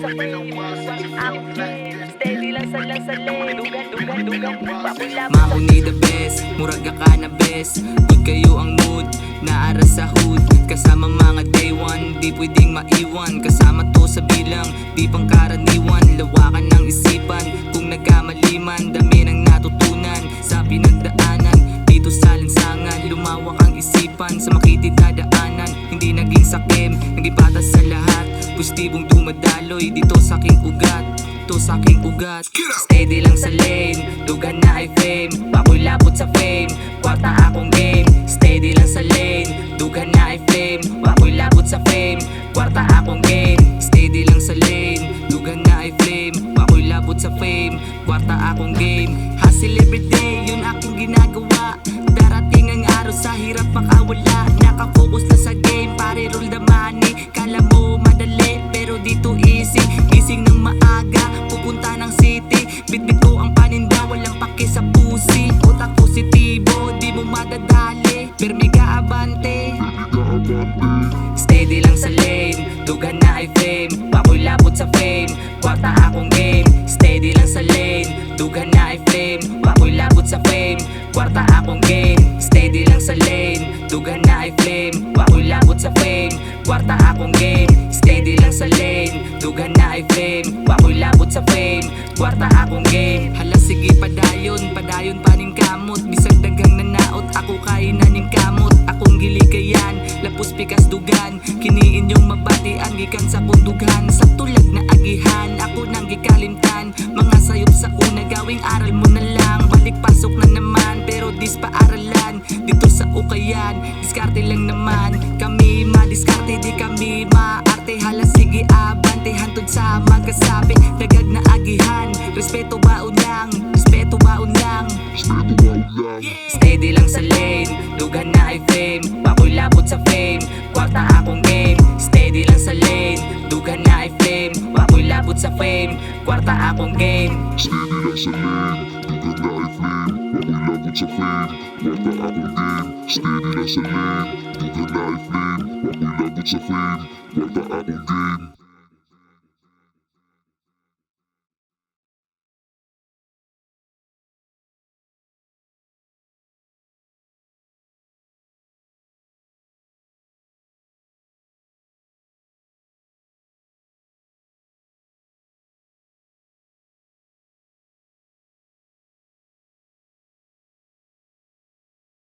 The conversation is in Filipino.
sa fame. Steady lang sa lane. Dugan, papulap. Mahuni the best, muraga ka na best. Good kayo ang mood, naara sa hood. Kasama mga day one, di pwedeng maiwan. Kasama to sa bilang, di pang karaniwan. Lawakan ng isipan, kung nagkamali man. Dami ng natutunan sa pinagdaanan. Dito sa lansangan, lumawak ang isipan. Sa makitid na daanan, hindi naging sakim. Naging patas sa lahat, positibong dumadaloy. Dito sa aking ugat, to sa aking ugat. Steady lang sa lane, dugan na ay fame. Bakoy lapot sa fame, kwarta akong game. Steady lang sa lane, dugan na ay flame. Bakoy lapot sa fame, kwarta akong game. Steady lang sa lane, dugan na ay flame. Bakoy lapot sa fame, kwarta akong game. Hustle everyday, yun aking ginagawa. Darating ang araw sa hirap makawala. Nakafocus na sa game, pare roll the money. Kala mo madali, pero dito easy. Gising ng maaga, pupunta ng city. Bitbit ko ang paninda, walang pake sa pusi. Utak positibo, di mo madadali. Permiga abante, steady lang sa lane, dugan na ay flame. Bakoy lapot sa fame, kwarta akong game. Steady lang sa lane, dugan na ay flame. Bakoy lapot sa fame, kwarta akong game. Steady lang sa lane, dugan na ay flame. Bakoy lapot sa fame, kwarta akong game. Steady lang sa lane, dugan na ay flame. Bakoy lapot sa fame, kwarta akong game. Hala sige padayon, padayon paning kamot. Bisag dagang nanaot, ako kain na ning kamot. Akong giligayan, lapos pikas dugan. Kiniin yung mabatian, gikan sa kundugan. Sa tulag na agihan, ako nang gikalimtan. Mga sayop sa una, gawing aral mo na lang. Balik pasok na naman, pero dis pa aralan. Dito sa ukayan, diskarte lang naman. Kami madiskarte, di kami maarte. Hala sige abante, hantod sa magkasabi. Dagag na agihan, respeto baon lang. Respeto baon lang. Steady lang sa lane, dugan na ay fame. Bakoy lapot sa fame, kwarta akong game. Steady lang sa lane, dugan na ay flame. Bakoy lapot sa fame, kwarta akong game. Steady lang sa lane, dugan na ay flame. Bakoy labot sa fame, kwarta akong game. Steady lang sa lane, dugan na ay flame. Bakoy labot sa fame, kwarta akong game.